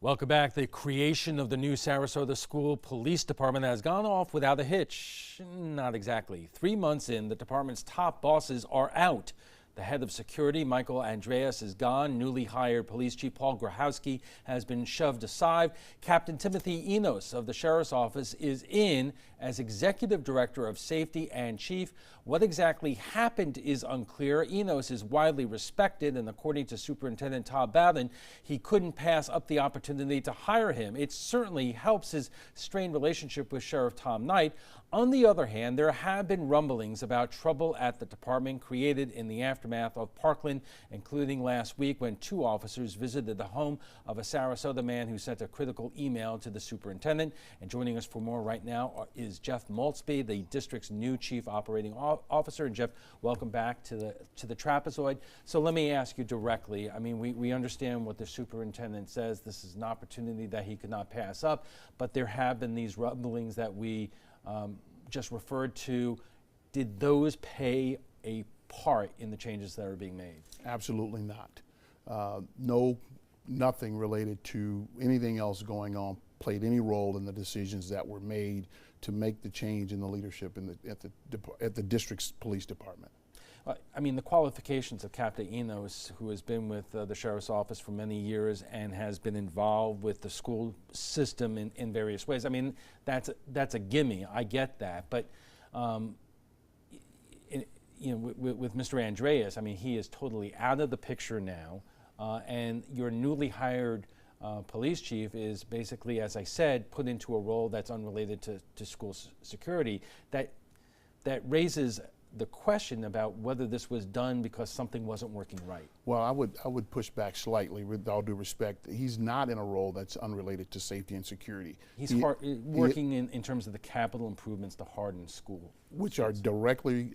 Welcome back. The creation of the new Sarasota School Police Department has gone off without a hitch. Not exactly. 3 months in, the department's top bosses are out. The head of security, Michael Andreas, is gone. Newly hired Police Chief Paul Grahowski has been shoved aside. Captain Timothy Enos of the Sheriff's Office is in as Executive Director of Safety and Chief. What exactly happened is unclear. Enos is widely respected, and according to Superintendent Todd Bowden, he couldn't pass up the opportunity to hire him. It certainly helps his strained relationship with Sheriff Tom Knight. On the other hand, there have been rumblings about trouble at the department created in the aftermath of Parkland, including last week when 2 officers visited the home of a Sarasota man who sent a critical email to the superintendent. And joining us for more right now is Jeff Maltzby, the district's new Chief Operating Officer. And Jeff, welcome back to the trapezoid. So let me ask you directly. I mean, we understand what the superintendent says. This is an opportunity that he could not pass up, but there have been these rumblings that we just referred to. Did those play a part in the changes that are being made? Absolutely not. Nothing related to anything else going on played any role in the decisions that were made to make the change in the leadership at the district's police department. I mean, the qualifications of Captain Enos, who has been with the Sheriff's Office for many years and has been involved with the school system in various ways. I mean, that's a gimme. I get that. But, with Mr. Andreas, I mean, he is totally out of the picture now. And your newly hired police chief is basically, as I said, put into a role that's unrelated to school security. That raises the question about whether this was done because something wasn't working right. Well, I would push back slightly, with all due respect. He's not in a role that's unrelated to safety and security. He's working in terms of the capital improvements to harden school, which are directly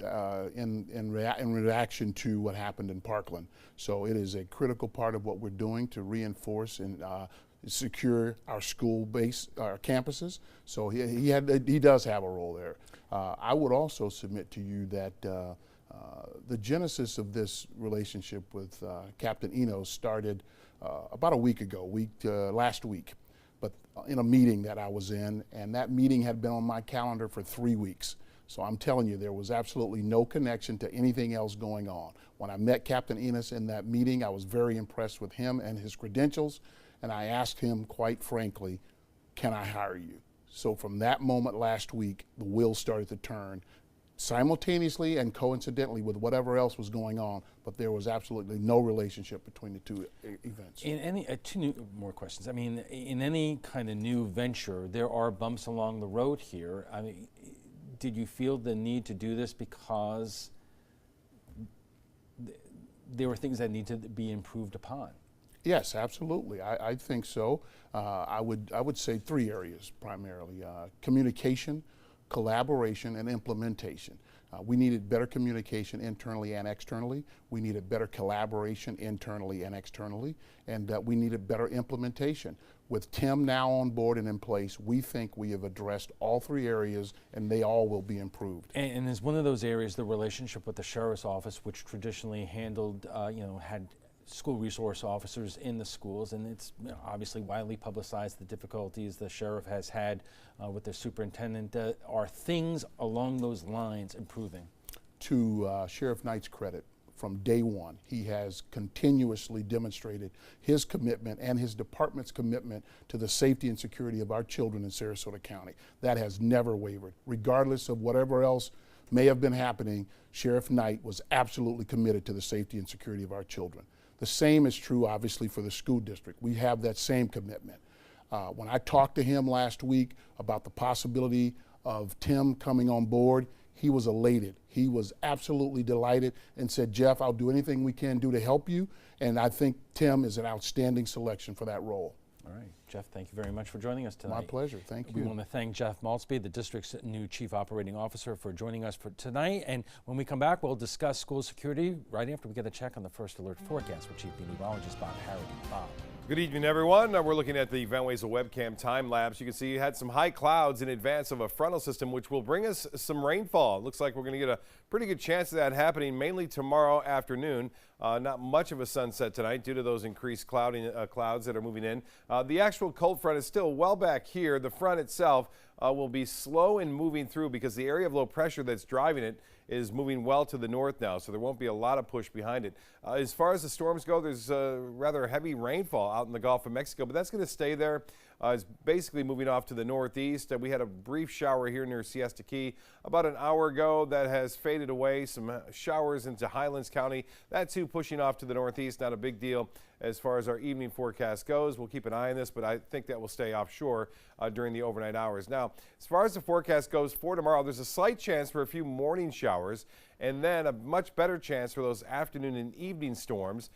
in reaction to what happened in Parkland. So it is a critical part of what we're doing to reinforce and secure our school base, our campuses. So he does have a role there. I would also submit to you that the genesis of this relationship with Captain Enos started about a week ago, last week, but in a meeting that I was in, and that meeting had been on my calendar for 3 weeks. So I'm telling you, there was absolutely no connection to anything else going on. When I met Captain Enos in that meeting, I was very impressed with him and his credentials, and I asked him, quite frankly, can I hire you? So from that moment last week, the wheels started to turn simultaneously and coincidentally with whatever else was going on, but there was absolutely no relationship between the two events. In any, 2 more questions. I mean, in any kind of new venture, there are bumps along the road here. I mean, did you feel the need to do this because there were things that need to be improved upon? Yes, absolutely. I think so. I would say 3 areas primarily: communication, collaboration, and implementation. We needed better communication internally and externally. We needed better collaboration internally and externally, and we needed better implementation. With Tim now on board and in place, we think we have addressed all 3 areas, and they all will be improved. And is one of those areas the relationship with the Sheriff's Office, which traditionally handled, had school resource officers in the schools, and it's obviously widely publicized the difficulties the sheriff has had with the superintendent. Are things along those lines improving? To Sheriff Knight's credit, from day one, he has continuously demonstrated his commitment and his department's commitment to the safety and security of our children in Sarasota County. That has never wavered. Regardless of whatever else may have been happening, Sheriff Knight was absolutely committed to the safety and security of our children. The same is true, obviously, for the school district. We have that same commitment. When I talked to him last week about the possibility of Tim coming on board, he was elated. He was absolutely delighted and said, Jeff, I'll do anything we can do to help you. And I think Tim is an outstanding selection for that role. All right. Jeff, thank you very much for joining us tonight. My pleasure. Thank you. We want to thank Jeff Maltzby, the district's new Chief Operating Officer, for joining us for tonight. And when we come back, we'll discuss school security right after we get a check on the first alert forecast with Chief Meteorologist Bob Harrity. Bob. Good evening, everyone. We're looking at the Van Wezel webcam time lapse. You can see you had some high clouds in advance of a frontal system, which will bring us some rainfall. It looks like we're going to get a pretty good chance of that happening mainly tomorrow afternoon. Not much of a sunset tonight due to those increased clouds that are moving in. The actual cold front is still well back here. The front itself will be slow in moving through because the area of low pressure that's driving it is moving well to the north now, so there won't be a lot of push behind it. As far as the storms go, there's rather heavy rainfall out in the Gulf of Mexico, but that's going to stay there. It's basically moving off to the northeast. We had a brief shower here near Siesta Key about an hour ago that has faded away. Some showers into Highlands County. That too pushing off to the northeast. Not a big deal as far as our evening forecast goes. We'll keep an eye on this, but I think that will stay offshore during the overnight hours. Now, as far as the forecast goes for tomorrow, there's a slight chance for a few morning showers and then a much better chance for those afternoon and evening storms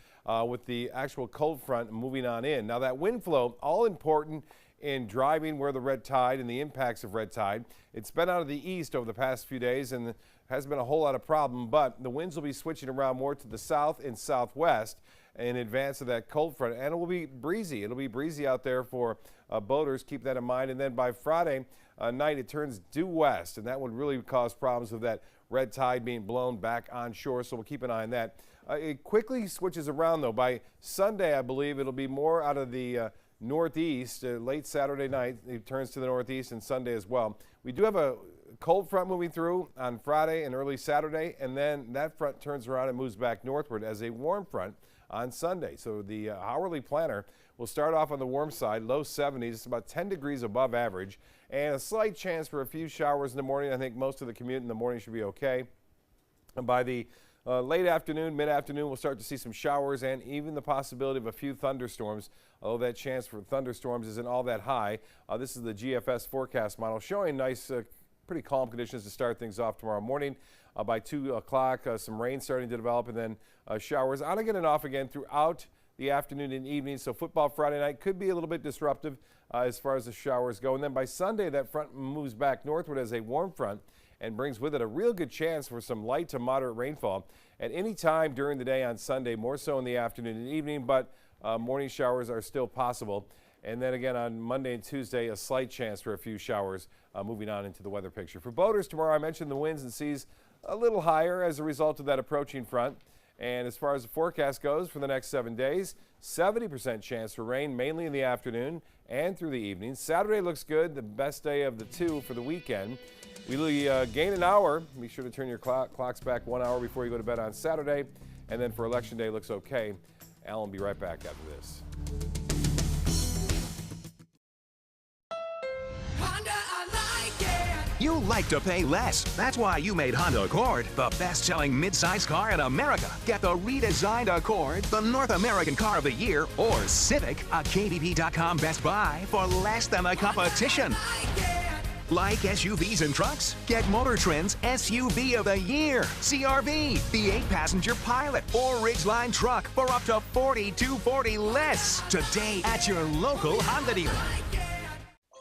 with the actual cold front moving on in. Now, that wind flow, all important in driving where the red tide and the impacts of red tide. It's been out of the east over the past few days and hasn't been a whole lot of problem, but the winds will be switching around more to the south and southwest in advance of that cold front, and it will be breezy. It'll be breezy out there for boaters. Keep that in mind. And then by Friday night, it turns due west, and that would really cause problems with that red tide being blown back onshore, so we'll keep an eye on that. It quickly switches around, though. By Sunday, I believe it'll be more out of the northeast. Late Saturday night, it turns to the northeast, and Sunday as well. We do have a cold front moving through on Friday and early Saturday, and then that front turns around and moves back northward as a warm front on Sunday. So the hourly planner will start off on the warm side, low 70s, it's about 10 degrees above average, and a slight chance for a few showers in the morning. I think most of the commute in the morning should be okay. And by the late afternoon, mid-afternoon, we'll start to see some showers and even the possibility of a few thunderstorms, although that chance for thunderstorms isn't all that high. This is the GFS forecast model showing nice, pretty calm conditions to start things off tomorrow morning. By 2 o'clock, some rain starting to develop, and then showers on again and off again throughout the afternoon and evening. So football Friday night could be a little bit disruptive as far as the showers go. And then by Sunday, that front moves back northward as a warm front and brings with it a real good chance for some light to moderate rainfall at any time during the day on Sunday, more so in the afternoon and evening, but morning showers are still possible. And then again on Monday and Tuesday, a slight chance for a few showers moving on into the weather picture. For boaters tomorrow, I mentioned the winds and seas a little higher as a result of that approaching front. And as far as the forecast goes for the next 7 days, 70% chance for rain, mainly in the afternoon and through the evening. Saturday looks good, the best day of the two for the weekend. We gain an hour. Be sure to turn your clocks back 1 hour before you go to bed on Saturday. And then for Election Day, looks okay. Alan will be right back after this. You like to pay less. That's why you made Honda Accord the best-selling mid-size car in America. Get the redesigned Accord, the North American Car of the Year, or Civic, a KBB.com Best Buy for less than the competition. Like SUVs and trucks? Get Motor Trend's SUV of the Year, CRV, the 8-passenger Pilot, or Ridgeline truck for up to $4,240 less today at your local Honda dealer.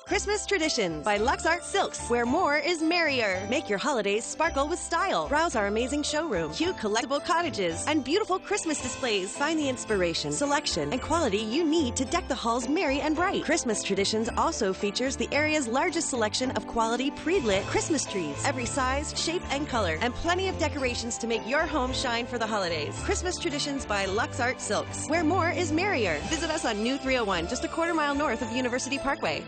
Christmas Traditions by Lux Art Silks, where more is merrier. Make your holidays sparkle with style. Browse our amazing showroom, cute collectible cottages, and beautiful Christmas displays. Find the inspiration, selection, and quality you need to deck the halls merry and bright. Christmas Traditions also features the area's largest selection of quality pre-lit Christmas trees, every size, shape, and color, and plenty of decorations to make your home shine for the holidays. Christmas Traditions by Lux Art Silks, where more is merrier. Visit us on New 301, just a quarter-mile north of University Parkway.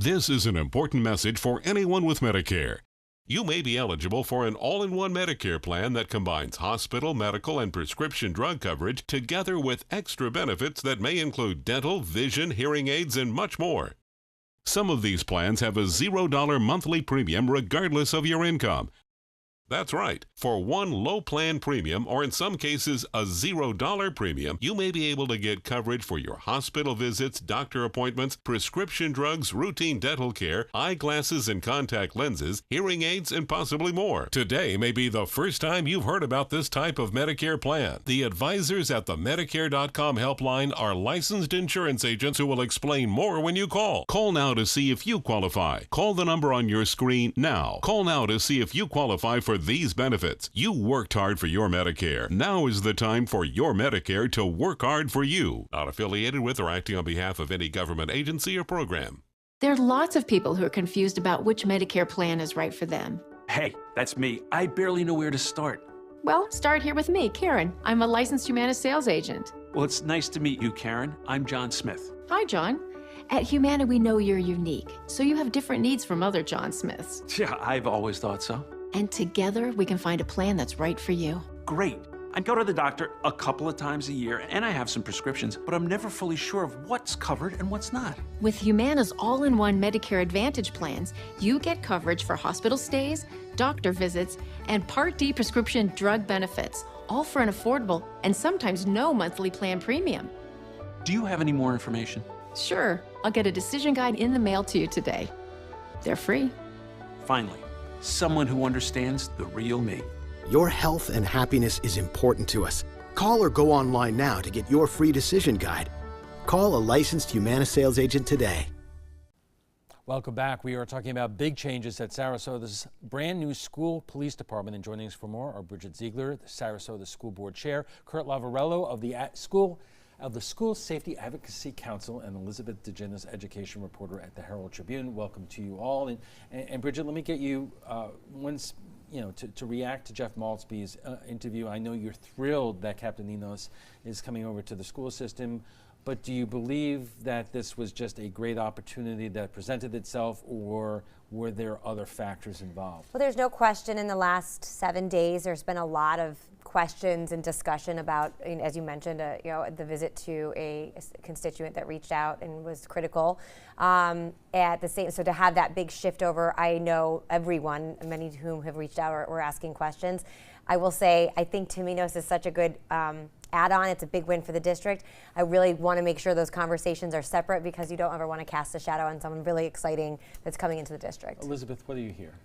This is an important message for anyone with Medicare. You may be eligible for an all-in-one Medicare plan that combines hospital, medical, and prescription drug coverage together with extra benefits that may include dental, vision, hearing aids, and much more. Some of these plans have a $0 monthly premium regardless of your income. That's right. For one low plan premium, or in some cases a $0 premium, you may be able to get coverage for your hospital visits, doctor appointments, prescription drugs, routine dental care, eyeglasses and contact lenses, hearing aids, and possibly more. Today may be the first time you've heard about this type of Medicare plan. The advisors at the Medicare.com helpline are licensed insurance agents who will explain more when you call. Call now to see if you qualify. Call the number on your screen now. Call now to see if you qualify for these benefits. You worked hard for your Medicare. Now is the time for your Medicare to work hard for you. Not affiliated with or acting on behalf of any government agency or program. There are lots of people who are confused about which Medicare plan is right for them. Hey, that's me. I barely know where to start. Well, start here with me, Karen. I'm a licensed Humana sales agent. Well, it's nice to meet you, Karen. I'm John Smith. Hi, John. At Humana, we know you're unique, so you have different needs from other John Smiths. Yeah, I've always thought so. And together, we can find a plan that's right for you. Great. I go to the doctor a couple of times a year, and I have some prescriptions, but I'm never fully sure of what's covered and what's not. With Humana's all-in-one Medicare Advantage plans, you get coverage for hospital stays, doctor visits, and Part D prescription drug benefits, all for an affordable and sometimes no monthly plan premium. Do you have any more information? Sure, I'll get a decision guide in the mail to you today. They're free. Finally, someone who understands the real me. Your health and happiness is important to us. Call or go online now to get your free decision guide. Call a licensed Humana sales agent today. Welcome back. We are talking about big changes at Sarasota's brand new school police department. And joining us for more are Bridget Ziegler, the Sarasota School Board Chair, Kurt Lavarello of the School Safety Advocacy Council, and Elizabeth DeGenis, education reporter at the Herald Tribune. Welcome to you all. And Bridget, let me get you to react to Jeff Maltzby's interview. I know you're thrilled that Captain Enos is coming over to the school system, but do you believe that this was just a great opportunity that presented itself, or were there other factors involved? Well, there's no question in the last 7 days there's been a lot of questions and discussion about, as you mentioned, the visit to a constituent that reached out and was critical. So to have that big shift over, I know everyone, many of whom have reached out, were asking questions. I will say, I think Tim Enos is such a good add-on. It's a big win for the district. I really want to make sure those conversations are separate, because you don't ever want to cast a shadow on someone really exciting that's coming into the district. Elizabeth, what do you hear?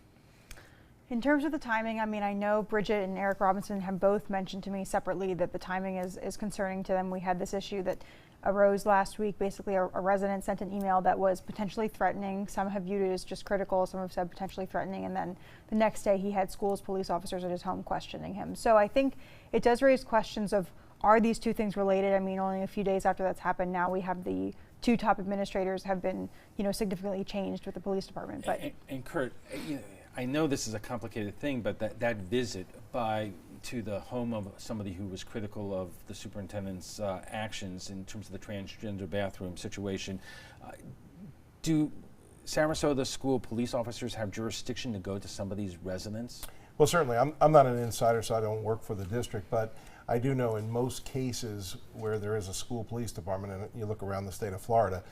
In terms of the timing, I mean, I know Bridget and Eric Robinson have both mentioned to me separately that the timing is concerning to them. We had this issue that arose last week. Basically, a resident sent an email that was potentially threatening. Some have viewed it as just critical. Some have said potentially threatening. And then the next day, he had schools police officers at his home questioning him. So I think it does raise questions of, are these two things related? I mean, only a few days after that's happened, now we have the two top administrators have been, significantly changed with the police department. But and Kurt, I know this is a complicated thing, but that visit to the home of somebody who was critical of the superintendent's actions in terms of the transgender bathroom situation, do Sarasota school police officers have jurisdiction to go to somebody's residence? Well, certainly. I'm not an insider, so I don't work for the district, but I do know in most cases where there is a school police department, and you look around the state of Florida,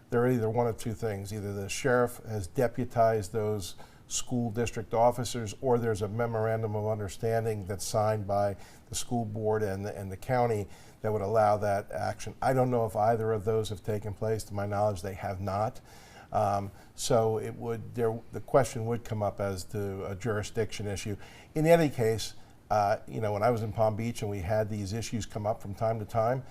there are either one of two things. Either the sheriff has deputized those school district officers, or there's a memorandum of understanding that's signed by the school board and the county that would allow that action. I don't know if either of those have taken place. To my knowledge, they have not. So the question would come up as to a jurisdiction issue. In any case, when I was in Palm Beach and we had these issues come up from time to time,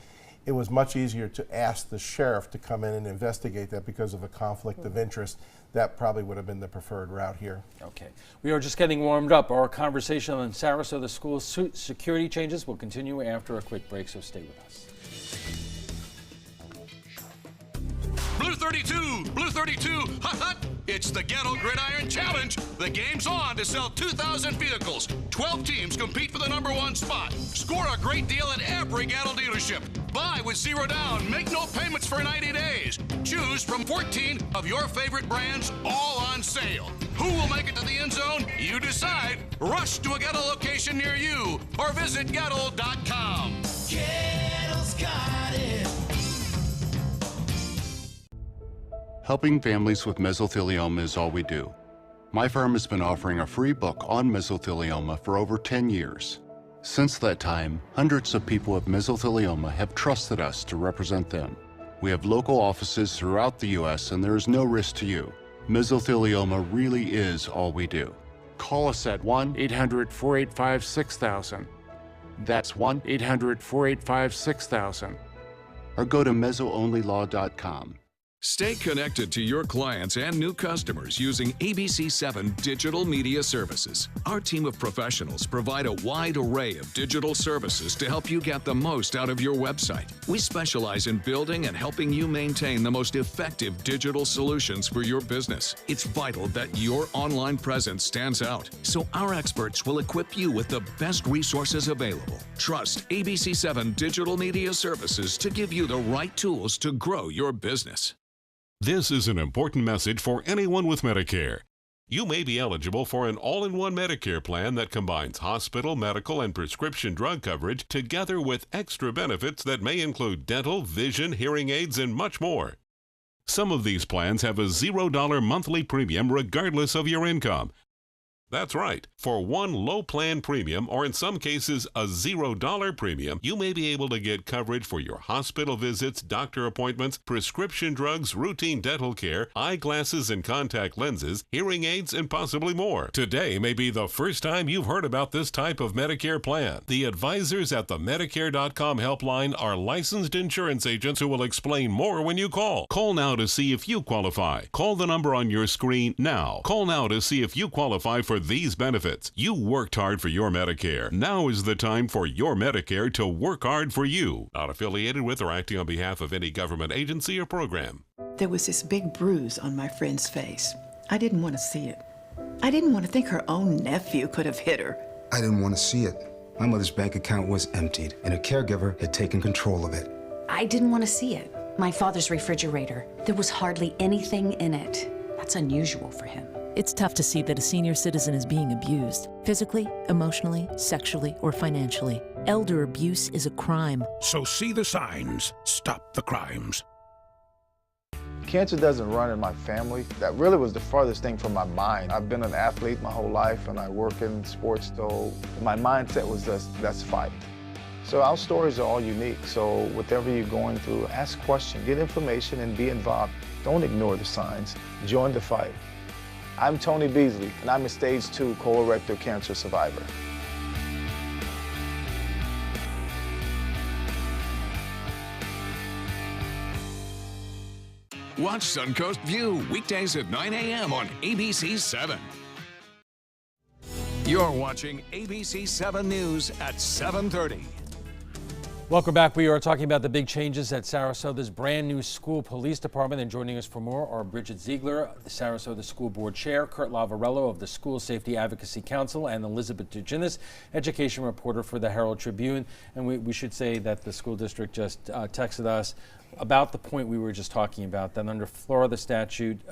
it was much easier to ask the sheriff to come in and investigate that because of a conflict of interest. That probably would have been the preferred route here. Okay. We are just getting warmed up. Our conversation on Sarasota school security changes will continue after a quick break, so stay with us. Blue 32, Blue 32, hot, hot. It's the Ghetto Gridiron Challenge. The game's on to sell 2,000 vehicles. 12 teams compete for the #1 spot. Score a great deal at every Ghetto dealership. Buy with 0 down. Make no payments for 90 days. Choose from 14 of your favorite brands, all on sale. Who will make it to the end zone? You decide. Rush to a Ghetto location near you or visit Ghetto.com. Ghetto's got it. Helping families with mesothelioma is all we do. My firm has been offering a free book on mesothelioma for over 10 years. Since that time, hundreds of people with mesothelioma have trusted us to represent them. We have local offices throughout the U.S. and there is no risk to you. Mesothelioma really is all we do. Call us at 1-800-485-6000. That's 1-800-485-6000. Or go to mesoonlylaw.com. Stay connected to your clients and new customers using ABC7 Digital Media Services. Our team of professionals provide a wide array of digital services to help you get the most out of your website. We specialize in building and helping you maintain the most effective digital solutions for your business. It's vital that your online presence stands out, so our experts will equip you with the best resources available. Trust ABC7 Digital Media Services to give you the right tools to grow your business. This is an important message for anyone with Medicare. You may be eligible for an all-in-one Medicare plan that combines hospital, medical, and prescription drug coverage together with extra benefits that may include dental, vision, hearing aids, and much more. Some of these plans have a $0 monthly premium regardless of your income. That's right. For one low plan premium, or in some cases a $0 premium, you may be able to get coverage for your hospital visits, doctor appointments, prescription drugs, routine dental care, eyeglasses and contact lenses, hearing aids, and possibly more. Today may be the first time you've heard about this type of Medicare plan. The advisors at the Medicare.com helpline are licensed insurance agents who will explain more when you call. Call now to see if you qualify. Call the number on your screen now. Call now to see if you qualify for these benefits. You worked hard for your Medicare. Now is the time for your Medicare to work hard for you. Not affiliated with or acting on behalf of any government agency or program. There was this big bruise on my friend's face. I didn't want to see it. I didn't want to think her own nephew could have hit her. I didn't want to see it. My mother's bank account was emptied, and a caregiver had taken control of it. I didn't want to see it. My father's refrigerator. There was hardly anything in it. That's unusual for him. It's tough to see that a senior citizen is being abused, physically, emotionally, sexually, or financially. Elder abuse is a crime. So see the signs. Stop the crimes. Cancer doesn't run in my family. That really was the farthest thing from my mind. I've been an athlete my whole life, and I work in sports, so my mindset was just, that's fight. So our stories are all unique, so whatever you're going through, ask questions, get information, and be involved. Don't ignore the signs. Join the fight. I'm Tony Beasley, and I'm a stage 2 colorectal cancer survivor. Watch Suncoast View weekdays at 9 a.m. on ABC 7. You're watching ABC 7 News at 7:30. Welcome back. We are talking about the big changes at Sarasota's brand new school police department. And joining us for more are Bridget Ziegler, the Sarasota School Board Chair, Kurt Lavarello of the School Safety Advocacy Council, and Elizabeth DeGinnis, education reporter for the Herald Tribune. And we should say that the school district just texted us about the point we were just talking about, that under Florida statutes,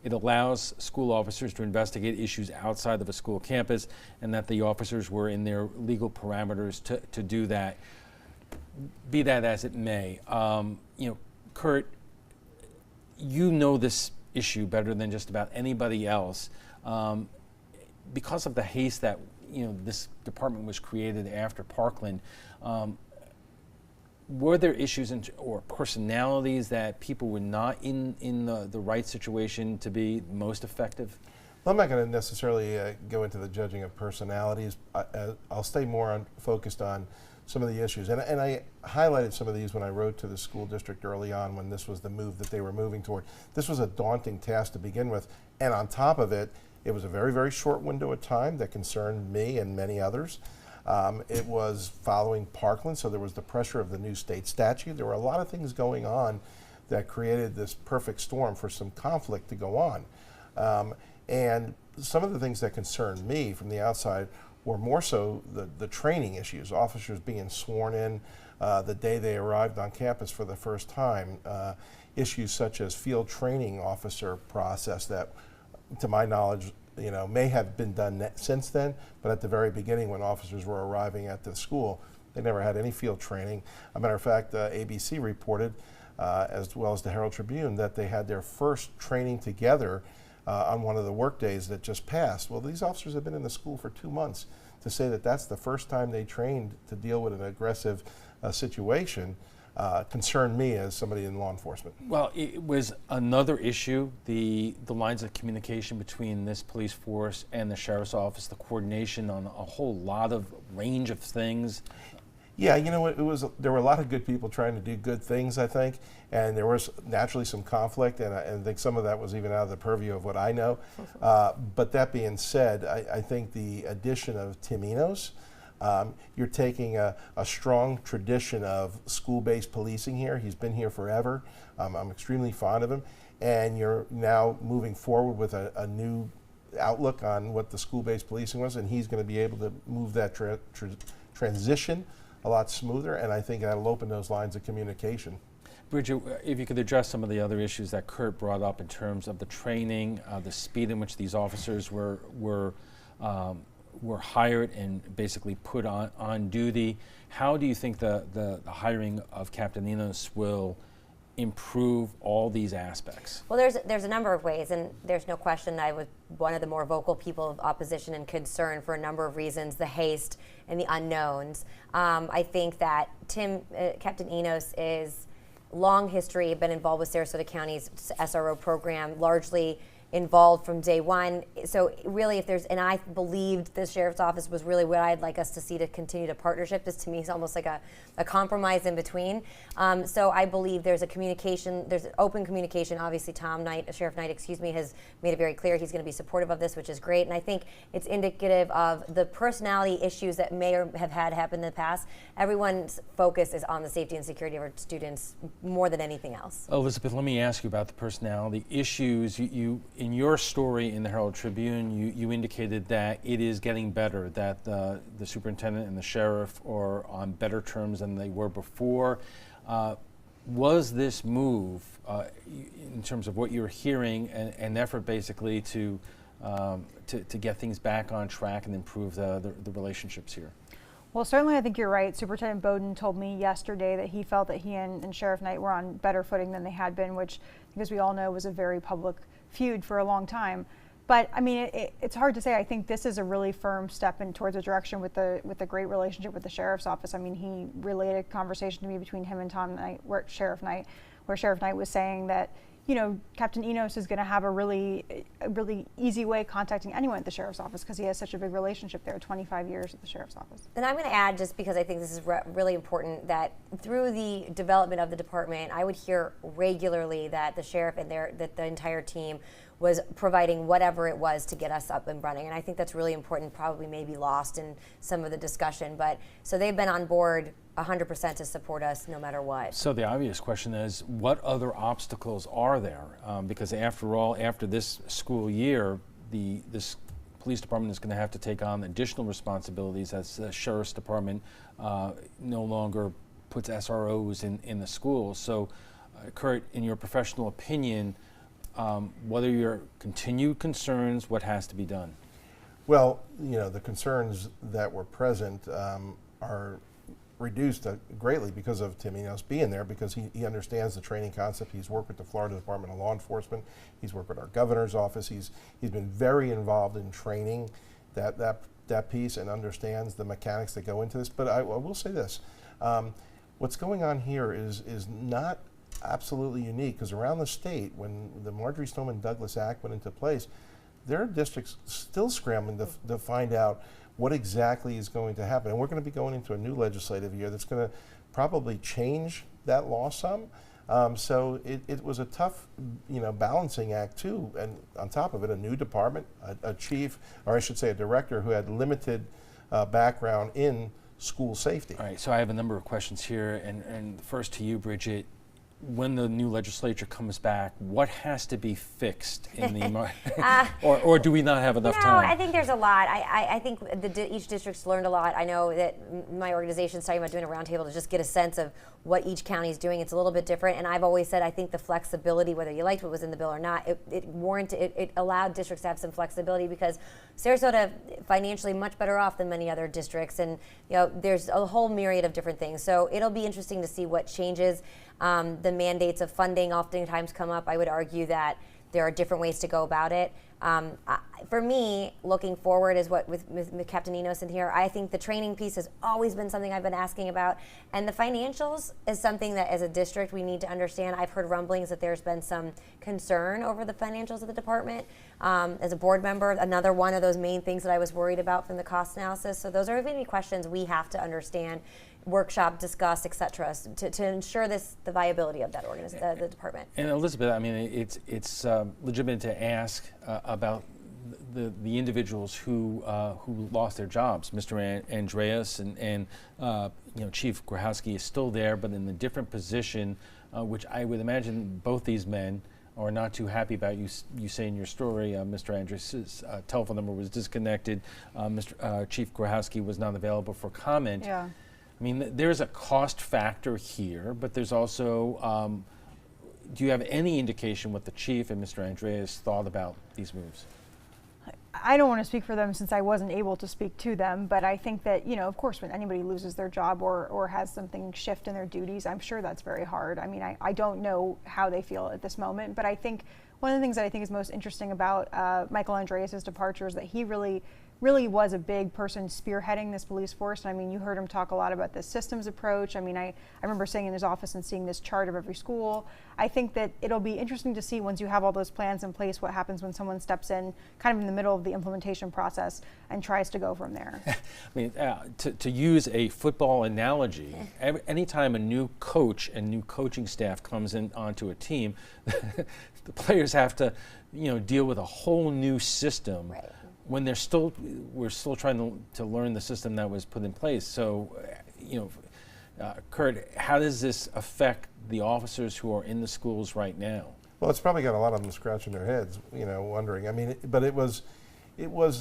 it allows school officers to investigate issues outside of a school campus, and that the officers were in their legal parameters to do that. Be that as it may, Kurt, you know this issue better than just about anybody else. Because of the haste that this department was created after Parkland, were there issues or personalities that people were not in the right situation to be most effective? Well, I'm not going to necessarily go into the judging of personalities. I'll stay more focused on some of the issues. And I highlighted some of these when I wrote to the school district early on when this was the move that they were moving toward. This was a daunting task to begin with. And on top of it, it was a very, very short window of time that concerned me and many others. It was following Parkland, so there was the pressure of the new state statute. There were a lot of things going on that created this perfect storm for some conflict to go on. And some of the things that concerned me from the outside were more so the training issues, officers being sworn in the day they arrived on campus for the first time, issues such as field training officer process that, to my knowledge, may have been done since then, but at the very beginning when officers were arriving at the school, they never had any field training. As a matter of fact, ABC reported, as well as the Herald Tribune, that they had their first training together on one of the work days that just passed. Well, these officers have been in the school for 2 months. To say that that's the first time they trained to deal with an aggressive situation concerned me as somebody in law enforcement. Well, it was another issue, the lines of communication between this police force and the sheriff's office, the coordination on a whole lot of range of things. Yeah, you know, there were a lot of good people trying to do good things, I think, and there was naturally some conflict, and I think some of that was even out of the purview of what I know. But that being said, I think the addition of Tim Enos, you're taking a strong tradition of school-based policing here. He's been here forever. I'm extremely fond of him, and you're now moving forward with a new outlook on what the school-based policing was, and he's going to be able to move that transition a lot smoother, and I think that'll open those lines of communication. Bridget, if you could address some of the other issues that Kurt brought up in terms of the training, the speed in which these officers were hired and basically put on duty. How do you think the hiring of Captain Enos will improve all these aspects? Well, there's a number of ways, and there's no question I was one of the more vocal people of opposition and concern for a number of reasons, the haste and the unknowns. I think that Captain Enos is long history, been involved with Sarasota County's SRO program, largely involved from day one. So really, and I believed the sheriff's office was really what I'd like us to see to continue to partnership. This to me is almost like a compromise in between. So I believe there's open communication. Obviously, Sheriff Knight, has made it very clear he's going to be supportive of this, which is great. And I think it's indicative of the personality issues that may or have happened in the past. Everyone's focus is on the safety and security of our students more than anything else. Elizabeth, let me ask you about the personality issues. You in your story in the Herald Tribune, you indicated that it is getting better, that the superintendent and the sheriff are on better terms than they were before. Was this move, in terms of what you're hearing, an effort basically to get things back on track and improve the relationships here? Well, certainly I think you're right. Superintendent Bowden told me yesterday that he felt that he and Sheriff Knight were on better footing than they had been, which, because we all know, was a very public feud for a long time. But I mean, it's hard to say. I think this is a really firm step in towards a direction with the great relationship with the sheriff's office. I mean, he relayed a conversation to me between him and Tom Knight, where Sheriff Knight was saying that, you know, Captain Enos is going to have a really easy way contacting anyone at the sheriff's office because he has such a big relationship there, 25 years at the sheriff's office. And I'm going to add, just because I think this is really important, that through the development of the department, I would hear regularly that the sheriff and that the entire team was providing whatever it was to get us up and running. And I think that's really important, probably maybe lost in some of the discussion. But so they've been on board 100% to support us no matter what. So the obvious question is, what other obstacles are there? Because after all, after this school year, this police department is going to have to take on additional responsibilities as the sheriff's department no longer puts SROs in the schools. So Kurt, in your professional opinion, what are your continued concerns? What has to be done? Well, you know, the concerns that were present are reduced greatly because of Tim Enos being there, because he understands the training concept. He's worked with the Florida Department of Law Enforcement. He's worked with our governor's office. He's been very involved in training that piece and understands the mechanics that go into this. But I will say this, what's going on here is not absolutely unique, because around the state, when the Marjorie Stoneman Douglas Act went into place, there are districts still scrambling to find out what exactly is going to happen. And we're going to be going into a new legislative year that's going to probably change that law some. So it was a tough, balancing act too. And on top of it, a new department, a chief, or I should say a director who had limited background in school safety. All right, so I have a number of questions here, and first to you, Bridget. When the new legislature comes back, what has to be fixed in the or do we not have enough time? No, I think there's a lot. I think each district's learned a lot. I know that my organization's talking about doing a roundtable to just get a sense of what each county is doing. It's a little bit different, and I've always said I think the flexibility, whether you liked what was in the bill or not, it allowed districts to have some flexibility, because Sarasota financially much better off than many other districts, and there's a whole myriad of different things. So it'll be interesting to see what changes. The mandates of funding oftentimes come up. I would argue that There are different ways to go about it. For me, looking forward is what with Captain Enos in here, I think the training piece has always been something I've been asking about. And the financials is something that as a district we need to understand. I've heard rumblings that there's been some concern over the financials of the department. As a board member, another one of those main things that I was worried about from the cost analysis. So those are many questions we have to understand, workshop, discuss, et cetera, to ensure the viability of that the department. And Elizabeth, I mean, it's legitimate to ask about the individuals who lost their jobs. Mr. Andreas and Chief Grahowski is still there, but in a different position, which I would imagine both these men are not too happy about. You say in your story, Mr. Andreas' telephone number was disconnected. Chief Grahowski was not available for comment. Yeah. I mean, there's a cost factor here, but there's also, do you have any indication what the chief and Mr. Andreas thought about these moves? I don't want to speak for them since I wasn't able to speak to them, but I think that, of course, when anybody loses their job or has something shift in their duties, I'm sure that's very hard. I mean, I don't know how they feel at this moment, but I think one of the things that I think is most interesting about Michael Andreas' departure is that he really was a big person spearheading this police force. And I mean, you heard him talk a lot about the systems approach. I mean, I remember sitting in his office and seeing this chart of every school. I think that it'll be interesting to see once you have all those plans in place, what happens when someone steps in kind of in the middle of the implementation process and tries to go from there. I mean, to use a football analogy, anytime a new coach and new coaching staff comes in onto a team, the players have to, deal with a whole new system. Right. When we're still trying to learn the system that was put in place. So, Kurt, how does this affect the officers who are in the schools right now? Well, it's probably got a lot of them scratching their heads, wondering. I mean, but it was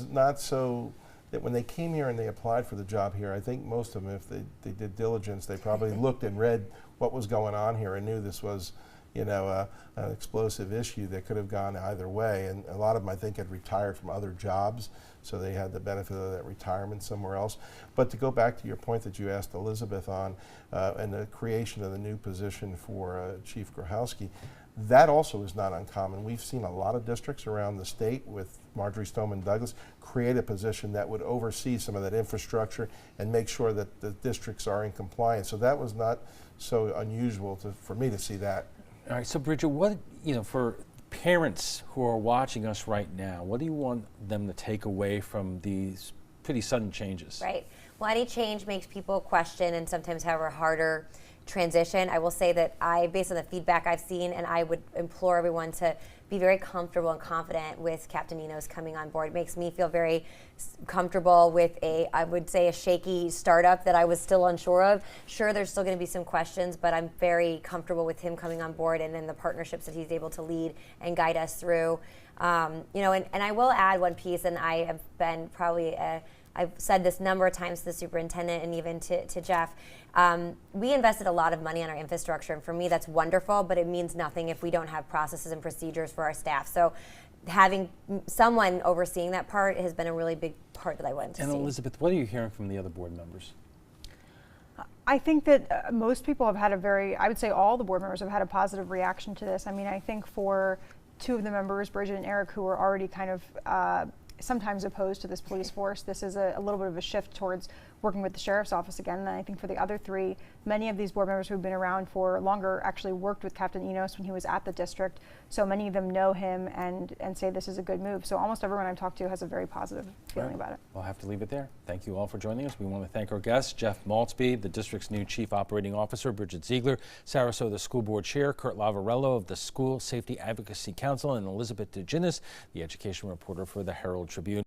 not so that when they came here and they applied for the job here, I think most of them, if they did diligence, they probably looked and read what was going on here and knew this was, an explosive issue that could have gone either way. And a lot of them, I think, had retired from other jobs, so they had the benefit of that retirement somewhere else. But to go back to your point that you asked Elizabeth on, and the creation of the new position for Chief Grahowski, that also is not uncommon. We've seen a lot of districts around the state with Marjorie Stoneman Douglas create a position that would oversee some of that infrastructure and make sure that the districts are in compliance. So that was not so unusual for me to see that. All right, so Bridget, what, for parents who are watching us right now, what do you want them to take away from these pretty sudden changes? Right. Well, any change makes people question and sometimes have a harder transition. I will say that based on the feedback I've seen, and I would implore everyone to be very comfortable and confident with Captain Enos coming on board. It makes me feel very comfortable with I would say a shaky startup that I was still unsure of. Sure, there's still going to be some questions, but I'm very comfortable with him coming on board and then the partnerships that he's able to lead and guide us through. And I will add one piece, and I have been probably I've said this a number of times to the superintendent and even to Jeff. We invested a lot of money on our infrastructure, and for me that's wonderful, but it means nothing if we don't have processes and procedures for our staff. So having someone overseeing that part has been a really big part that I wanted to see. And Elizabeth, what are you hearing from the other board members? I think that most people have had I would say all the board members have had a positive reaction to this. I mean, I think for two of the members, Bridget and Eric, who were already kind of sometimes opposed to this police force, this is a little bit of a shift towards working with the sheriff's office again. And I think for the other three, many of these board members who've been around for longer actually worked with Captain Enos when he was at the district. So many of them know him and say this is a good move. So almost everyone I've talked to has a very positive feeling about it. We'll have to leave it there. Thank you all for joining us. We want to thank our guests, Jeff Maltzby, the district's new Chief Operating Officer, Bridget Ziegler, Sarasota School Board Chair, Kurt Lavarello of the School Safety Advocacy Council, and Elizabeth DeGinnis, the education reporter for the Herald Tribune.